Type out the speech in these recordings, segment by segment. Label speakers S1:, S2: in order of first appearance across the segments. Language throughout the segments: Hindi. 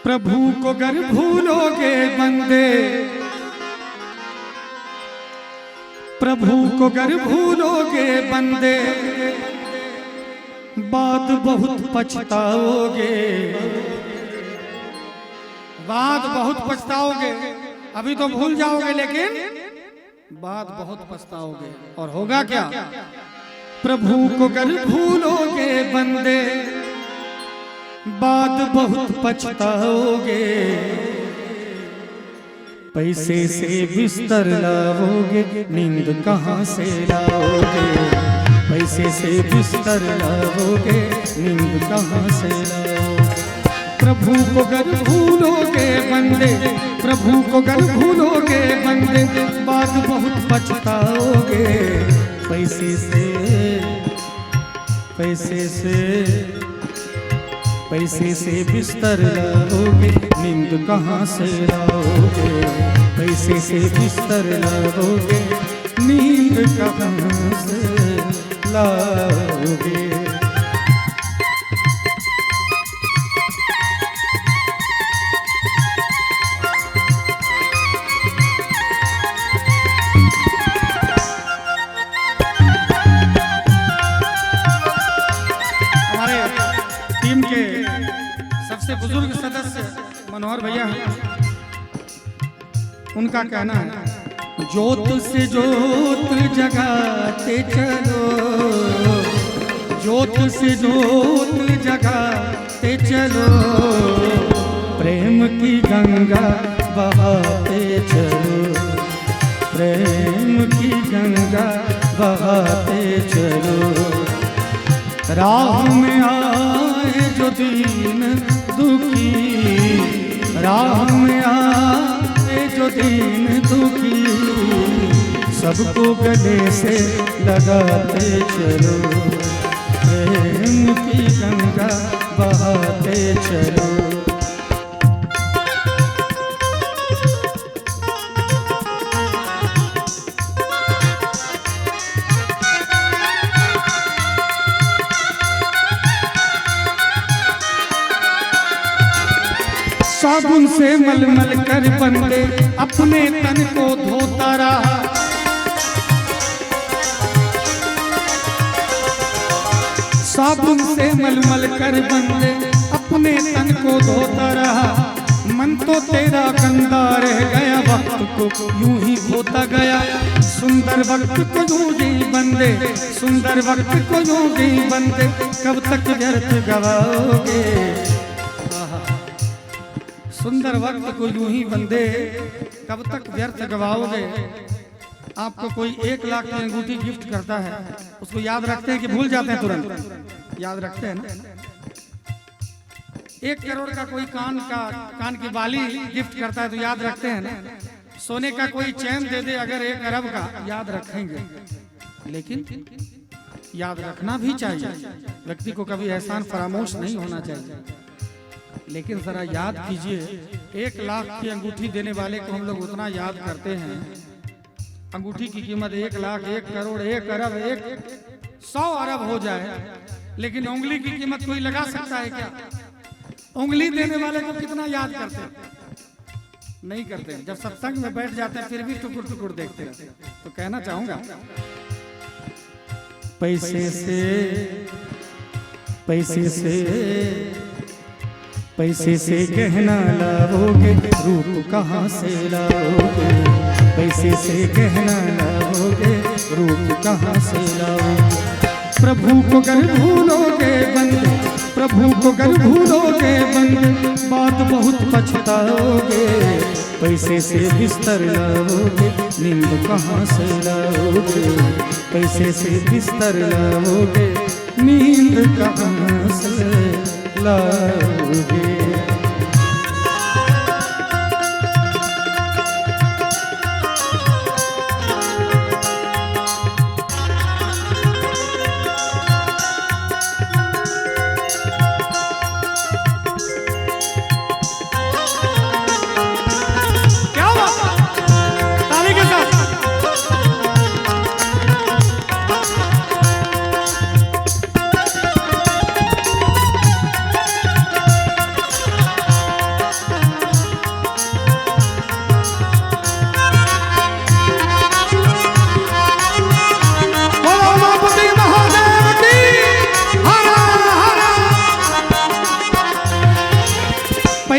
S1: प्रभु को गर भूलोगे बंदे, प्रभु को गर भूलोगे बंदे, बाद बहुत पछताओगे, बाद बहुत पछताओगे। अभी तो भूल जाओगे लेकिन बाद बहुत पछताओगे। और होगा क्या? प्रभु को गर भूलोगे बंदे, बाद बहुत पछताओगे। पैसे से बिस्तर लाओगे, नींद कहाँ से लाओगे? पैसे से बिस्तर लाओगे, नींद कहाँ से लाओगे? प्रभु को गर भूलोगे बंदे, प्रभु को गर भूलोगे बंदे, बाद बहुत पछताओगे। पैसे से पैसे से पैसे से बिस्तर लाओगे, नींद कहाँ से लाओगे? पैसे से बिस्तर लाओगे, नींद कहाँ से लाओगे? टीम के सबसे बुजुर्ग सदस्य मनोहर भैया हैं, उनका कहना है, ज्योत से ज्योत जगाते चलो, ज्योत से ज्योत जगाते चलो, प्रेम की गंगा बहाते चलो, प्रेम की गंगा बहाते चलो। राह में आए जो दीन दुखी, राह में आए जो दीन दुखी, सबको गले से लगाते चलो, प्रेम की गंगा बहाते चलो। साबुन से मलमल कर बंदे अपने तन को धोता रहा, साबुन से मलमल कर बंदे अपने तन को धोता रहा। मन तो तेरा गंदा रह गया, वक्त को यूं ही खोता गया। सुंदर वक्त को यूं ही बंदे, सुंदर वक्त को यूं ही बंदे, कब तक व्यर्थ गवाओगे? सुंदर वक्त को यूं ही बंदे, कब तक व्यर्थ गवाओगे? आपको कोई 1 लाख की अंगूठी गिफ्ट करता है, उसको याद रखते हैं कि भूल जाते हैं? तुरंत याद रखते हैं ना। 1 करोड़ का कोई कान की बाली गिफ्ट करता है तो याद रखते हैं ना। सोने का कोई चैन दे दे अगर 1 अरब का, याद रखेंगे। लेकिन याद रखना भी चाहिए, व्यक्ति को कभी एहसान फरामोश नहीं होना चाहिए। लेकिन जरा याद कीजिए, 1 लाख की अंगूठी देने वाले को हम लोग उतना याद करते हैं। अंगूठी की कीमत 1 लाख, 1 करोड़, 1 अरब, 100 अरब हो जाए, लेकिन उंगली की कीमत कोई लगा सकता है क्या? उंगली देने वाले को कितना याद करते हैं? नहीं करते। जब सत्संग में बैठ जाते हैं फिर भी टुकुर टुकुर देखते हैं। तो कहना चाहूंगा, पैसे से पैसे से पैसे से गहना लाओगे, रूप कहाँ से लाओगे? पैसे से गहना लाओगे, रूप कहाँ से लाओगे? प्रभु को गर भूलोगे बंदे, प्रभु को गर भूलोगे बंदे, बात बहुत पछताओगे। पैसे से बिस्तर लाओगे, नींद कहाँ से लाओगे? पैसे से बिस्तर लाओगे, नींद कहाँ से लाओगे?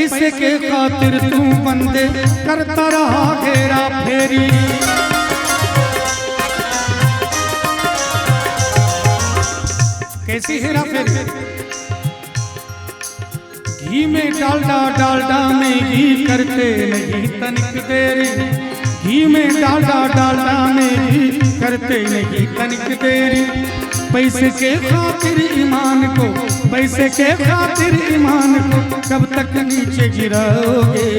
S1: पैसे के खातिर तू बंदे करता रहा घेरा फेरी। कैसी हेरा फेरी? घी में डालडा, डालडा में घी करते नहीं तनिक देरी। घी में डालडा, डालडा में घी करते नहीं तनिक देरी। पैसे के खातिर ईमान को, पैसे के खातिर ईमान को कब तक नीचे गिराओगे?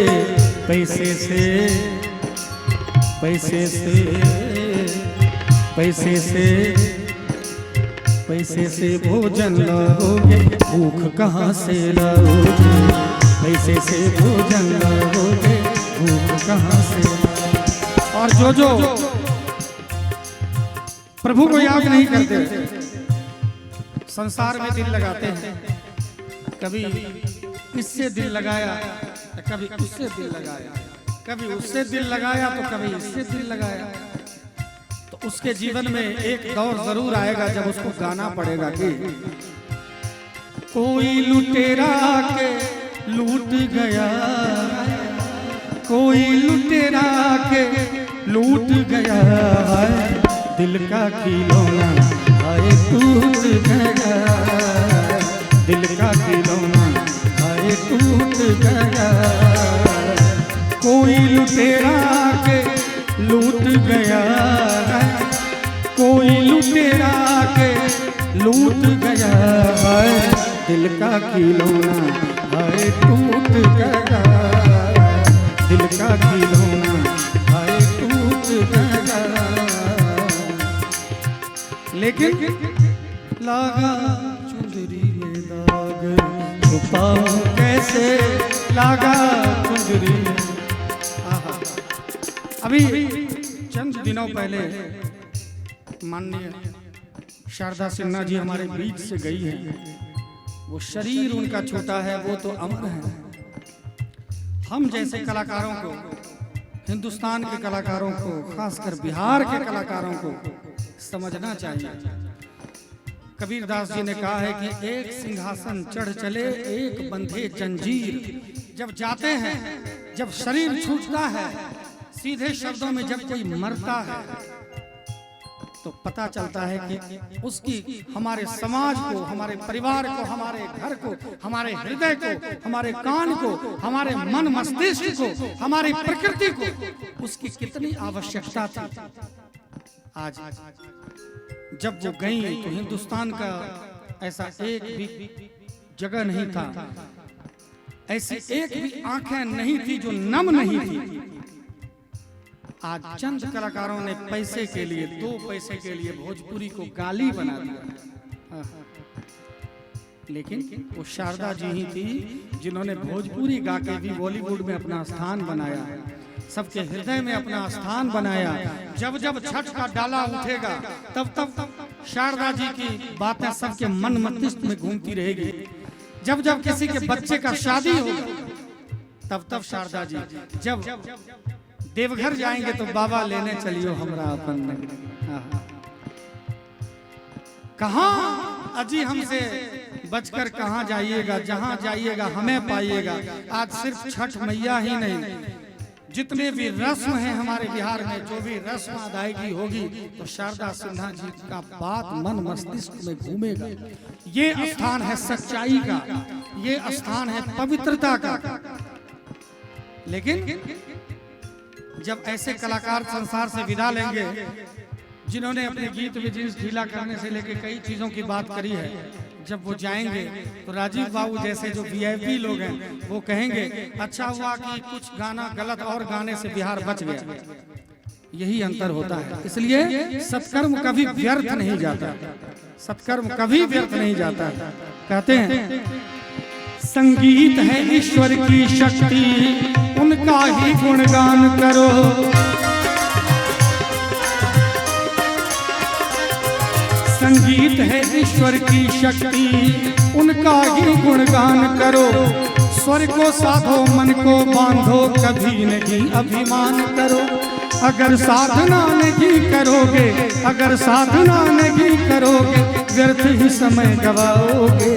S1: पैसे से, पैसे से, पैसे से, पैसे से भोजन लाओगे, भूख कहाँ से लाओगे? पैसे से भोजन लाओगे, भूख कहाँ से? और जो प्रभु को याद नहीं करते, संसार में दिल लगाते हैं, कभी इससे दिल लगाया, कभी उससे दिल लगाया, कभी उससे दिल लगाया तो कभी इससे दिल लगाया। तो उसके जीवन में एक दौर जरूर आएगा जब उसको गाना पड़ेगा कि कोई लुटेरा के लूट गया, कोई लुटेरा के लूट गया, दिल का खिलौना आए टूट गया, दिल का खिलौना आए टूट गया। कोई लुटेरा के लूट गया, कोई लुटेरा के लूट गया, दिल का खिलौना आए टूट गया, दिल का खिलौना आए टूट गया। लेकिन लागा चुंदरी में दाग, छुपाऊं कैसे लागा चुंदरी में। अभी चंद दिनों पहले माननीय शारदा सिन्हा जी हमारे बीच से गई है। वो शरीर उनका छोटा है, वो तो अमर है। हम जैसे कलाकारों को, हिंदुस्तान के कलाकारों को, खासकर बिहार के कलाकारों को समझना चाहिए। कबीरदास जी ने कहा है कि एक सिंहासन चढ़ चले, एक बंधे जंजीर। जब जाते हैं, जब शरीर छूटता है, सीधे शब्दों में जब कोई मरता है तो पता चलता है कि उसकी हमारे समाज को, हमारे परिवार को, हमारे घर को, हमारे हृदय को, हमारे कान को, हमारे मन मस्तिष्क को, हमारी प्रकृति को उसकी कितनी आवश्यकता थी। आज जब वो गई तो हिंदुस्तान का ऐसा एक भी जगह नहीं था, ऐसी एक भी आंखें नहीं थी जो नम नहीं थी। आज चंद कलाकारों ने पैसे के लिए, 2 पैसे के लिए भोजपुरी को गाली बना दिया। लेकिन वो शारदा जी ही थी जिन्होंने भोजपुरी गा के भी बॉलीवुड में अपना स्थान बनाया, सबके हृदय में अपना स्थान बनाया। जब जब छठ का डाला उठेगा तब तब शारदा जी की बातें सबके मन मस्तिष्क में घूमती रहेगी। जब जब किसी के बच्चे का शादी होगा तब तब शारदा जी, जब देवघर जाएंगे तो बाबा लेने चलियो हमरा अपन नगरी। कहाँ अजी हमसे बचकर कहाँ जाइएगा, जहाँ जाइएगा हमें पाइएगा। आज सिर्फ छठ मैया ही नहीं, जितने भी रस्म हैं हमारे बिहार में, जो भी रस्म अदायगी होगी तो शारदा सिन्हा जी का बात मन मस्तिष्क में घूमेगा। ये स्थान है सच्चाई का, ये स्थान है पवित्रता का। लेकिन जब ऐसे कलाकार संसार से विदा लेंगे जिन्होंने अपने गीत में जींस ढीला करने से लेकर कई चीजों की बात करी है, जब वो जाएंगे तो राजीव बाबू जैसे जो वीआईपी लोग हैं वो कहेंगे अच्छा हुआ कि कुछ गाना गलत और गाने से बिहार बच गया। यही अंतर होता है। इसलिए सत्कर्म कभी व्यर्थ नहीं जाता, सत्कर्म कभी व्यर्थ नहीं जाता। कहते हैं संगीत है ईश्वर की शक्ति, उनका ही गुणगान करो। संगीत है ईश्वर की शक्ति, उनका ही गुणगान करो। स्वर को साधो, मन को बांधो, कभी नहीं अभिमान करो। अगर साधना नहीं करोगे, अगर साधना नहीं करोगे, व्यर्थ ही समय गवाओगे।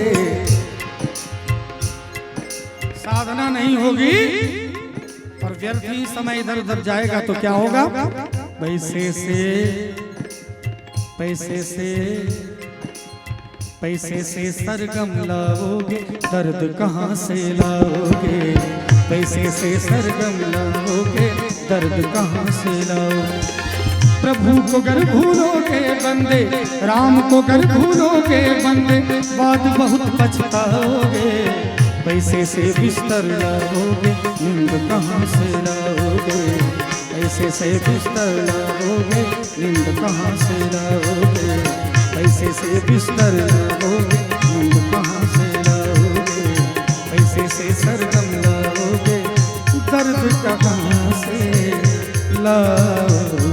S1: साधना साधना नहीं होगी और व्यर्थ ही समय इधर उधर जाएगा तो क्या होगा? पैसे से सरगम लाओगे, दर्द कहाँ से लाओगे? पैसे से सरगम लाओगे, दर्द कहाँ से लाओगे? प्रभु को गर भूलोगे बंदे, राम को गर भूलोगे बंदे, बाद बहुत पछताओगे। पैसे से बिस्तर लाओगे, नींद कहाँ से लाओगे? पैसे से बिस्तर लाओगे, नींद कहाँ से लाओगे? पैसे से बिस्तर लाओगे, नींद कहाँ से लाओगे? पैसे से सरगम लाओगे, दर्द कहाँ से लाओगे?